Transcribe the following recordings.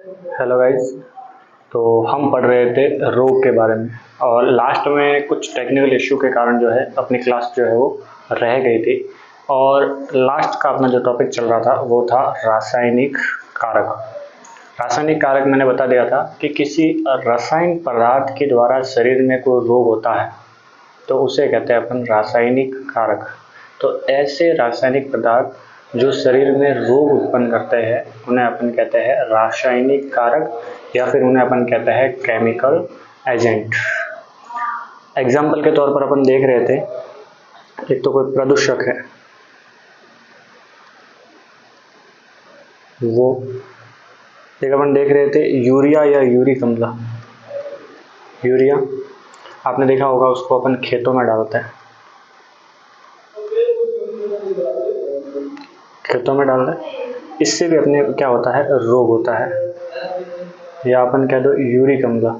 Hello guys. तो हम पढ़ रहे थे रोग के बारे में और लास्ट में कुछ टेक्निकल इश्यू के कारण जो है अपनी क्लास जो है वो रह गई थी। और लास्ट का अपना जो टॉपिक चल रहा था वो था रासायनिक कारक। रासायनिक कारक मैंने बता दिया था कि किसी रासायनिक पदार्थ के द्वारा शरीर में कोई रोग होता है तो उसे कहते हैं अपन रासायनिक कारक। तो ऐसे रासायनिक पदार्थ जो शरीर में रोग उत्पन्न करते हैं उन्हें अपन कहते हैं रासायनिक कारक या फिर उन्हें अपन कहते हैं केमिकल एजेंट। एग्जाम्पल के तौर पर अपन देख रहे थे, एक तो कोई प्रदूषक है, वो एक अपन देख रहे थे यूरिया या यूरिक अम्ल। यूरिया आपने देखा होगा, उसको अपन खेतों में डालते हैं, खेतों में डालते हैं, इससे भी अपने क्या होता है, रोग होता है। या अपन कह दो यूरिक अम्ल,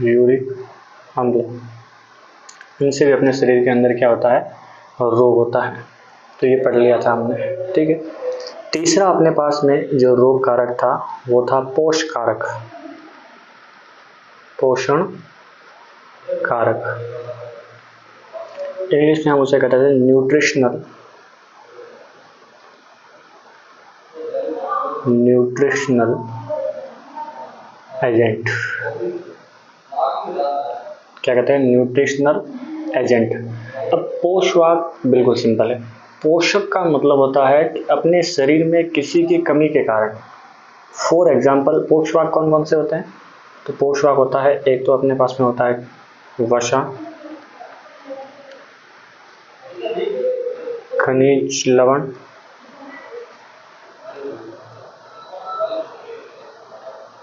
यूरिक अम्ल, इनसे भी अपने शरीर के अंदर क्या होता है, रोग होता है। तो ये पढ़ लिया था हमने, ठीक है। तीसरा अपने पास में जो रोग कारक था वो था पोषक कारक, पोषण कारक। इंग्लिश में हम उसे कहते थे न्यूट्रिशनल एजेंट। क्या कहते हैं, न्यूट्रिशनल एजेंट। अब पोषवाक बिल्कुल सिंपल है। पोषक का मतलब होता है कि अपने शरीर में किसी की कमी के कारण, फॉर एग्जाम्पल पोषवाक कौन कौन से होते हैं, तो पोषवाक होता है, एक तो अपने पास में होता है वसा, खनिज लवण,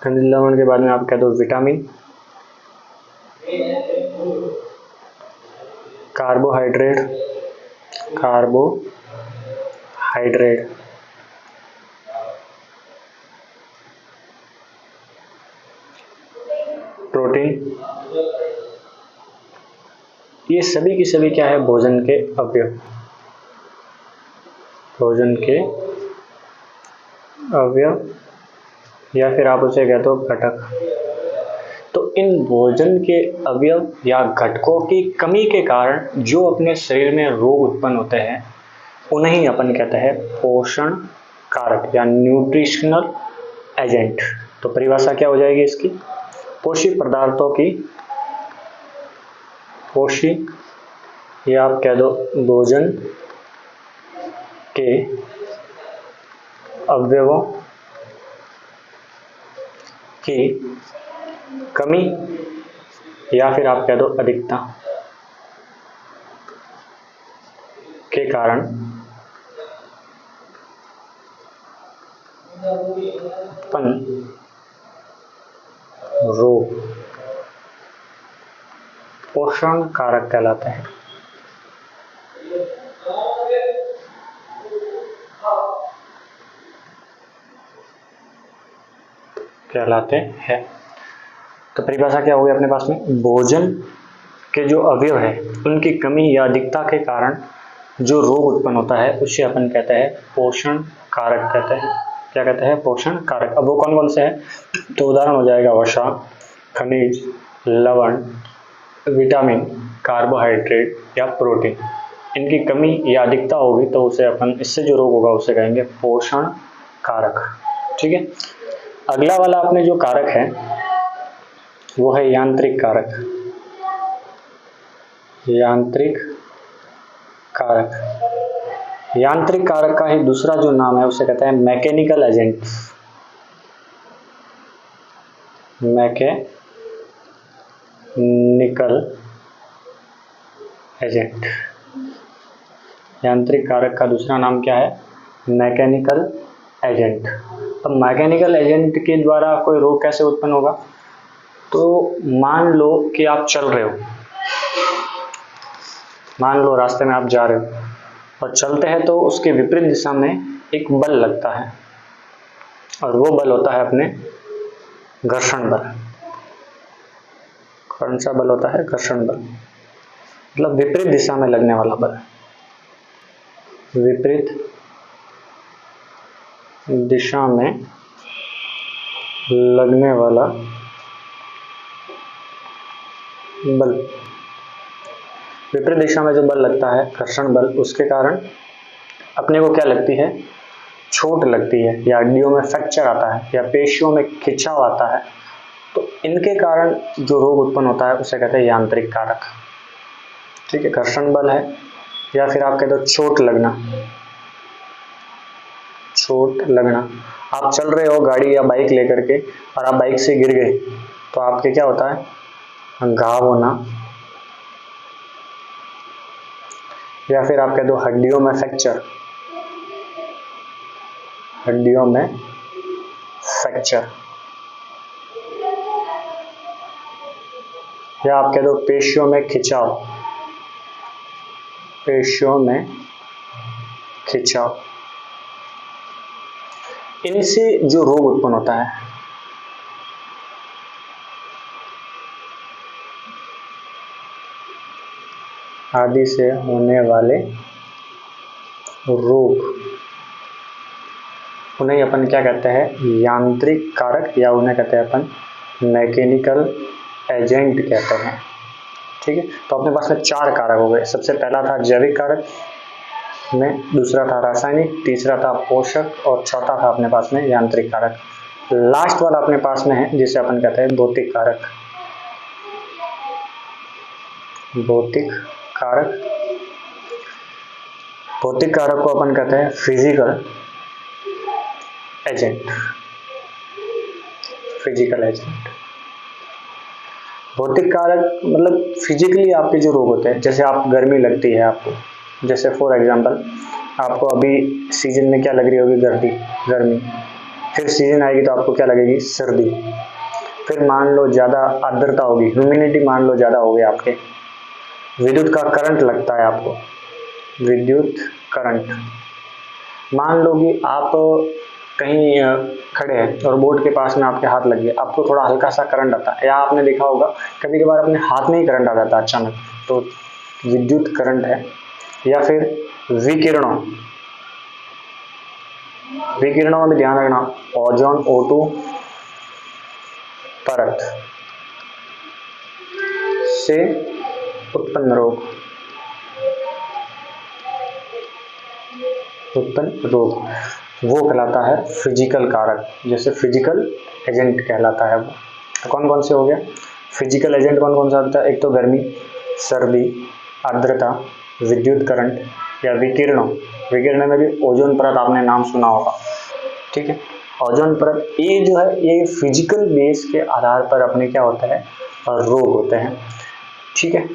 खनिज लवण के बाद में आप कह दो विटामिन, कार्बोहाइड्रेट, प्रोटीन। ये सभी की सभी क्या है, भोजन के अवयव, भोजन के अवयव या फिर आप उसे कह दो घटक। तो इन भोजन के अवयव या घटकों की कमी के कारण जो अपने शरीर में रोग उत्पन्न होते हैं उन्हें ही अपन कहते हैं पोषण कारक या न्यूट्रिशनल एजेंट। तो परिभाषा क्या हो जाएगी इसकी, पोषक पदार्थों की, पोषक या आप कह दो भोजन के अवयवों की कमी या फिर आप कह दो अधिकता के कारण उत्पन्न रोग पोषण कारक कहलाते हैं। तो परिभाषा क्या होगी अपने पास में, भोजन के जो अवयव है उनकी कमी या अधिकता के कारण जो रोग उत्पन्न होता है उसे अपन कहते हैं पोषण कारक कहते हैं। क्या कहते हैं, पोषण कारक। अब वो कौन कौन से हैं, तो उदाहरण हो जाएगा वसा, खनिज लवण, विटामिन, कार्बोहाइड्रेट या प्रोटीन। इनकी कमी या अधिकता होगी तो उसे अपन, इससे जो रोग होगा उसे कहेंगे पोषण कारक, ठीक है। अगला वाला अपने जो कारक है वो है यांत्रिक कारक, यांत्रिक कारक। यांत्रिक कारक का ही दूसरा जो नाम है उसे कहते हैं मैकेनिकल एजेंट, मैकेनिकल एजेंट। यांत्रिक कारक का दूसरा नाम क्या है, मैकेनिकल एजेंट। अब मैकेनिकल एजेंट के द्वारा कोई रोग कैसे उत्पन्न होगा, तो मान लो कि आप चल रहे हो, मान लो रास्ते में आप जा रहे हो और चलते हैं तो उसके विपरीत दिशा में एक बल लगता है और वो बल होता है अपने घर्षण बल। कौन सा बल होता है, घर्षण बल, मतलब विपरीत दिशा में लगने वाला बल, विपरीत दिशा में लगने वाला बल, विपरीत दिशा में जो बल लगता है घर्षण बल, उसके कारण अपने को क्या लगती है, चोट लगती है, या हड्डियों में फ्रैक्चर आता है, या पेशियों में खिंचाव आता है। तो इनके कारण जो रोग उत्पन्न होता है उसे कहते हैं यांत्रिक कारक। ठीक है, घर्षण बल है, या फिर आप कहते हो चोट लगना। चोट लगना, आप चल रहे हो गाड़ी या बाइक लेकर के और आप बाइक से गिर गए तो आपके क्या होता है, घाव होना, या फिर आप कह दो हड्डियों में फ्रैक्चर, हड्डियों में फ्रैक्चर, या आप कह दो पेशियों में खिंचाव, पेशियों में खिंचाव। इनसे जो रोग उत्पन्न होता है, आदि से होने वाले रोग, उन्हें अपन क्या कहते हैं, यांत्रिक कारक, या उन्हें कहते हैं अपन मैकेनिकल एजेंट कहते हैं। ठीक है, तो अपने पास में 4 कारक हो गए। सबसे पहला था जैविक कारक में, दूसरा था रासायनिक, तीसरा था पोषक, और चौथा था अपने पास में यांत्रिक कारक। लास्ट वाला अपने पास में है जिसे अपन कहते हैं भौतिक कारक। भौतिक कारक, भौतिक कारक को अपन कहते हैं फिजिकल एजेंट, फिजिकल एजेंट। भौतिक कारक मतलब फिजिकली आपके जो रोग होते हैं, जैसे आप गर्मी लगती है आपको, जैसे फॉर एग्जांपल आपको अभी सीजन में क्या लग रही होगी, गर्मी, फिर सीजन आएगी तो आपको क्या लगेगी, सर्दी, फिर मान लो ज़्यादा आर्द्रता होगी, ह्यूमिडिटी मान लो ज़्यादा हो गई आपके, विद्युत का करंट लगता है आपको, विद्युत करंट, मान लो कि आप कहीं खड़े हैं और बोर्ड के पास में आपके हाथ लग गया, आपको थोड़ा हल्का सा करंट आता है, या आपने देखा होगा कभी कभार अपने हाथ में ही करंट आ जाता है अचानक, तो विद्युत करंट है। या फिर विकिरणों, विकिरणों में भी ध्यान रखना, ओजोन O2 परत से उत्पन्न रोग, वो कहलाता है फिजिकल कारक, जैसे फिजिकल एजेंट कहलाता है वो। तो कौन कौन से हो गया फिजिकल एजेंट, कौन कौन सा होता है, एक तो गर्मी, सर्दी, आर्द्रता, विद्युत करंट, या विकिरणों। विकिरण में भी ओजोन परत आपने नाम सुना होगा। ठीक है, ओजोन परत, ये जो है ये फिजिकल बेस के आधार पर अपने क्या होता है, रोग होते हैं। ठीक है,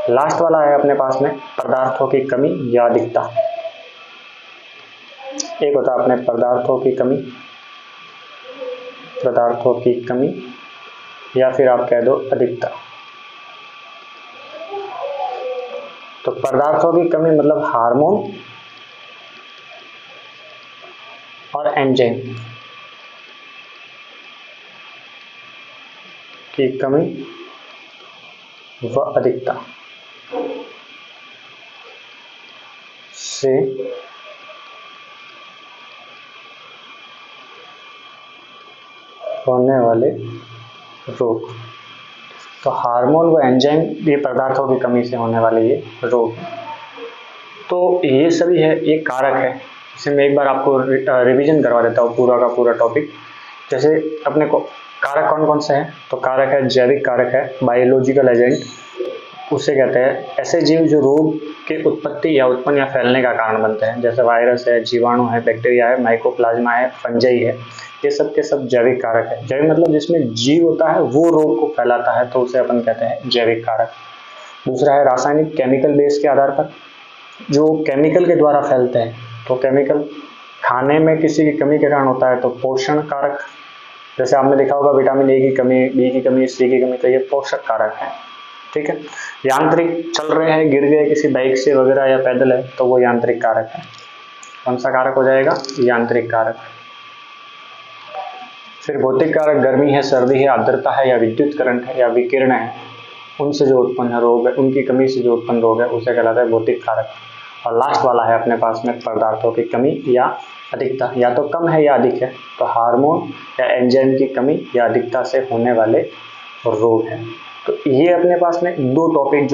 लास्ट वाला है अपने पास में पदार्थों की कमी या अधिकता। एक होता है अपने पदार्थों की कमी, या फिर आप कह दो अधिकता। तो पदार्थों की कमी मतलब हार्मोन और एंजाइम की कमी व अधिकता से होने वाले रोग। तो हार्मोन व एंजाइम, ये पदार्थों की कमी से होने वाले ये रोग। तो ये सभी है, ये कारक है। इसे मैं एक बार आपको रिवीजन करवा देता हूँ पूरा का पूरा टॉपिक। जैसे अपने को कारक कौन कौन से हैं, तो कारक है जैविक कारक है, बायोलॉजिकल एजेंट, उसे कहते हैं ऐसे जीव जो रोग के उत्पत्ति या उत्पन्न या फैलने का कारण बनते हैं, जैसे वायरस है, जीवाणु है, बैक्टीरिया है, माइकोप्लाज्मा है, फंजाई है, ये सब के सब जैविक कारक है। जैविक मतलब जिसमें जीव होता है वो रोग को फैलाता है, तो उसे अपन कहते हैं जैविक कारक। दूसरा है रासायनिक, केमिकल बेस के आधार पर जो केमिकल के द्वारा फैलते हैं, तो केमिकल खाने में किसी की कमी के कारण होता है, तो पोषण कारक, जैसे आपने देखा होगा विटामिन ए की कमी, बी की कमी, सी की कमी, तो ये पोषक कारक है। ठीक है, यांत्रिक, चल रहे हैं, गिर गए किसी बाइक से वगैरह या पैदल है, तो वो यांत्रिक कारक है। कौन सा कारक हो जाएगा, यांत्रिक कारक। फिर भौतिक कारक गर्मी है, सर्दी है, आर्द्रता है, या विद्युत करंट है, या विकिरण है, उनसे जो उत्पन्न रोग है, उनकी कमी से जो उत्पन्न रोग है उसे कहलाता है भौतिक कारक। और लास्ट वाला है अपने पास में पदार्थों की कमी या अधिकता, या तो कम है या अधिक है, तो हार्मोन या एंजाइम की कमी या अधिकता से होने वाले रोग है। तो ये अपने पास में दो टॉपिक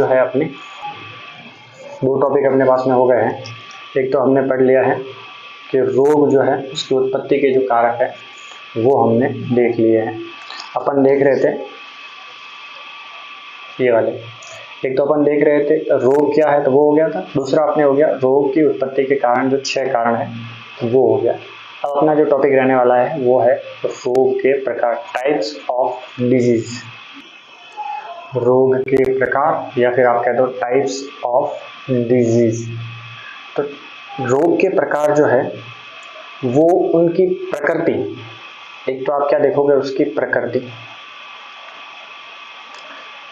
अपने पास में हो गए हैं। एक तो हमने पढ़ लिया है कि रोग जो है उसकी उत्पत्ति के जो कारक है वो हमने देख लिए हैं। अपन देख रहे थे ये वाले, एक तो अपन देख रहे थे रोग क्या है, तो वो हो गया था। दूसरा अपने हो गया रोग की उत्पत्ति के कारण जो 6 कारण है वो हो गया। अब अपना जो टॉपिक रहने वाला है वो है रोग के प्रकार, टाइप्स ऑफ डिजीज। रोग के प्रकार या फिर आप कह दो टाइप्स ऑफ डिजीज। तो रोग के प्रकार जो है वो उनकी प्रकृति, एक तो आप क्या देखोगे उसकी प्रकृति,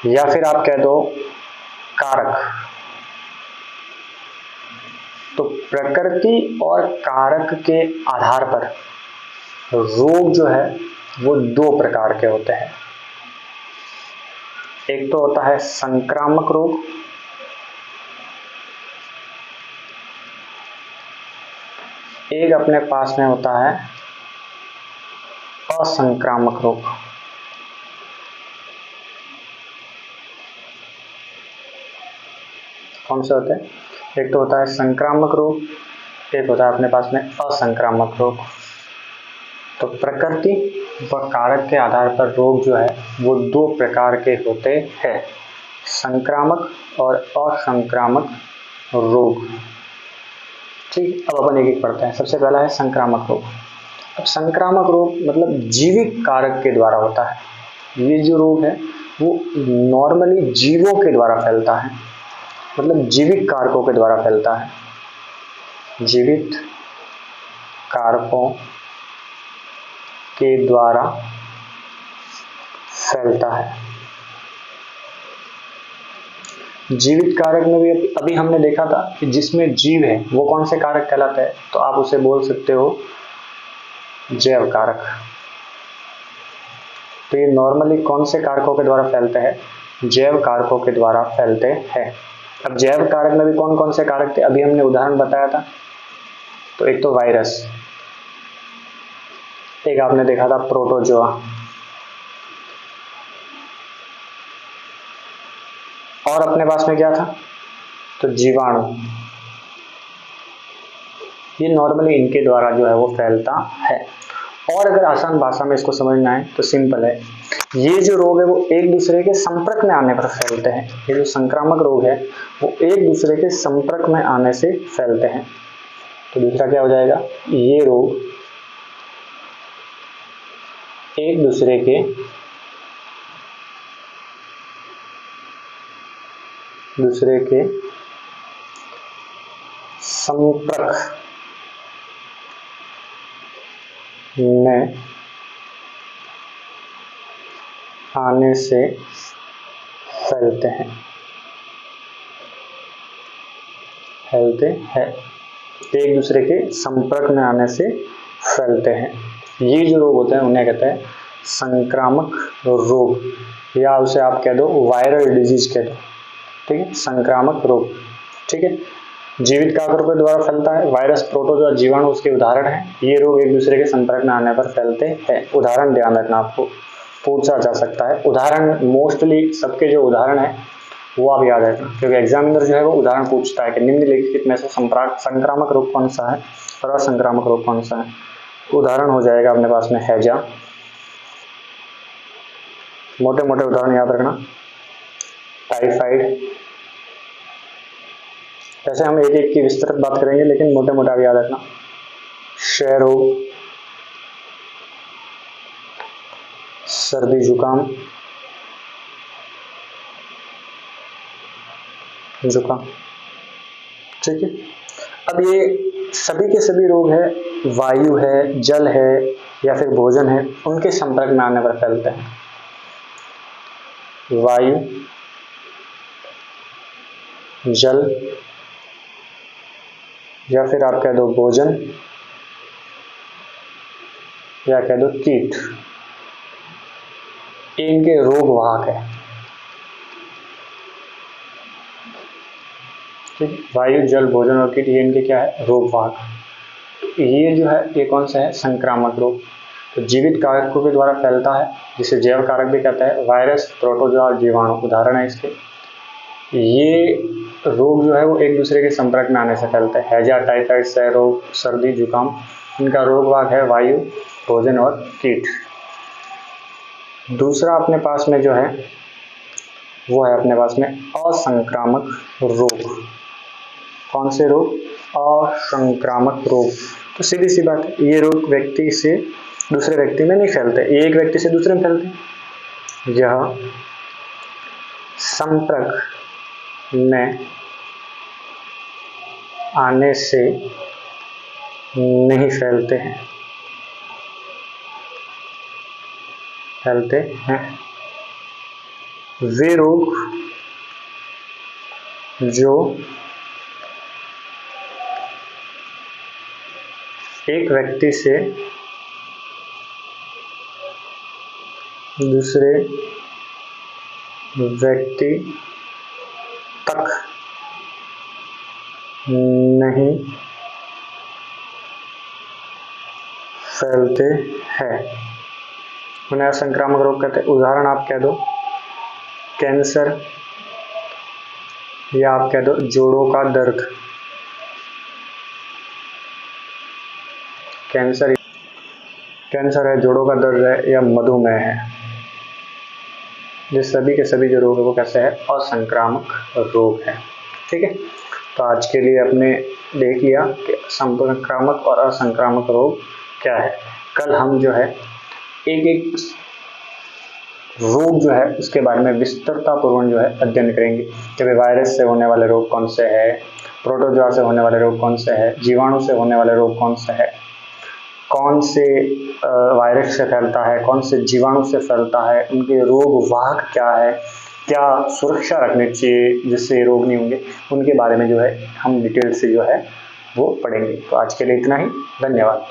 या फिर आप कह दो कारक। तो प्रकृति और कारक के आधार पर रोग जो है वो 2 प्रकार के होते हैं। एक तो होता है संक्रामक रोग, एक अपने पास में होता है असंक्रामक रोग। कौन से होते हैं? एक तो होता है संक्रामक रोग, एक होता है अपने पास में असंक्रामक रोग। तो प्रकृति व कारक के आधार पर रोग जो है वो 2 प्रकार के होते हैं, संक्रामक और असंक्रामक रोग। ठीक, अब अपन एक एक पढ़ते हैं। सबसे पहला है संक्रामक रोग। अब संक्रामक रोग मतलब जीवित कारक के द्वारा होता है। ये जो रोग है वो नॉर्मली जीवों के द्वारा फैलता है, मतलब जीवित कारकों के द्वारा फैलता है, जीवित कारकों के द्वारा फैलता है। जीवित कारक में भी अभी हमने देखा था कि जिसमें जीव है वो कौन से कारक कहलाते हैं, तो आप उसे बोल सकते हो जैव कारक। तो ये नॉर्मली कौन से कारकों के द्वारा फैलते हैं? जैव कारकों के द्वारा फैलते हैं। अब जैव कारक में भी कौन कौन से कारक थे, अभी हमने उदाहरण बताया था। तो एक तो वायरस, एक आपने देखा था प्रोटोजोआ, और अपने पास में क्या था, तो जीवाणु। ये नॉर्मली इनके द्वारा जो है वो फैलता है। और अगर आसान भाषा में इसको समझना है तो सिंपल है, ये जो रोग है वो एक दूसरे के संपर्क में आने पर फैलते हैं। ये जो संक्रामक रोग है वो एक दूसरे के संपर्क में आने से फैलते हैं। तो दूसरा क्या हो जाएगा, ये रोग एक दूसरे के संपर्क में आने से फैलते हैं। एक दूसरे के संपर्क में आने से फैलते हैं। ये जो रोग होते हैं उन्हें कहते हैं संक्रामक रोग, या उसे आप कह दो वायरल डिजीज कह दो। ठीक है, संक्रामक रोग। ठीक है, जीवित कारकों के द्वारा फैलता है। वायरस, प्रोटोजोआ, जीवाणु उसके उदाहरण है। ये रोग एक दूसरे के संपर्क में आने पर फैलते हैं। उदाहरण ध्यान रखना, आपको पूछा जा सकता है उदाहरण। मोस्टली सबके जो उदाहरण है वो आप याद रखना, क्योंकि एग्जामिनर जो है वो उदाहरण पूछता है कि निम्नलिखित में से संक्रामक रोग कौन सा है और असंक्रामक रोग कौन सा है। उदाहरण हो जाएगा अपने पास में हैजा, मोटे मोटे उदाहरण याद रखना, टाइफाइड। ऐसे हम एक एक की विस्तृत बात करेंगे, लेकिन मोटे मोटे आप याद रखना, क्षय रोग, सर्दी जुकाम, ठीक है। अब ये सभी के सभी रोग है, वायु है, जल है या फिर भोजन है, उनके संपर्क में आने पर फैलते हैं। वायु, जल या फिर आप कह दो भोजन या कह दो कीट, इनके रोग वाहक है। ठीक है, वायु, जल, भोजन और कीट, ये इनके क्या है, रोगवाहक। तो ये जो है ये कौन सा है, संक्रामक रोग। तो जीवित कारकों के द्वारा फैलता है, जिसे जैव कारक भी कहता है। वायरस, प्रोटोजोआ और जीवाणु उदाहरण है इसके। ये रोग जो है वो एक दूसरे के संपर्क में आने से फैलते हैं। हैजा, टाइफाइड, क्षय रोग, सर्दी, जुकाम, इनका रोगवाहक है वायु, भोजन और कीट। दूसरा अपने पास में जो है वो है अपने पास में असंक्रामक रोग। कौन से रोग, असंक्रामक रोग। तो सीधी सी बात है, ये रोग व्यक्ति से दूसरे व्यक्ति में नहीं फैलते, ये एक व्यक्ति से दूसरे में फैलते हैं। यह संपर्क में आने से नहीं फैलते हैं, वे रोग जो एक व्यक्ति से दूसरे व्यक्ति तक नहीं फैलते हैं, उन्हें असंक्रामक रोग कहते हैं। उदाहरण आप कह दो कैंसर, या आप कह दो जोड़ों का दर्द। कैंसर है, जोड़ों का दर्द है, या मधुमेह है। ये सभी के सभी जो रोग है वो कैसे है, असंक्रामक रोग है। ठीक है, तो आज के लिए आपने देख लिया कि संक्रामक और असंक्रामक रोग क्या है। कल हम जो है एक एक रोग जो है उसके बारे में विस्तृततापूर्वक जो है अध्ययन करेंगे। जैसे वायरस से होने वाले रोग कौन से है, प्रोटोजोआ से होने वाले रोग कौन से है, जीवाणु से होने वाले रोग कौन से है, कौन से वायरस से फैलता है, कौन से जीवाणु से फैलता है, उनके रोग वाहक क्या है, क्या सुरक्षा रखनी चाहिए जिससे रोग नहीं होंगे, उनके बारे में जो है हम डिटेल से जो है वो पढ़ेंगे। तो आज के लिए इतना ही, धन्यवाद।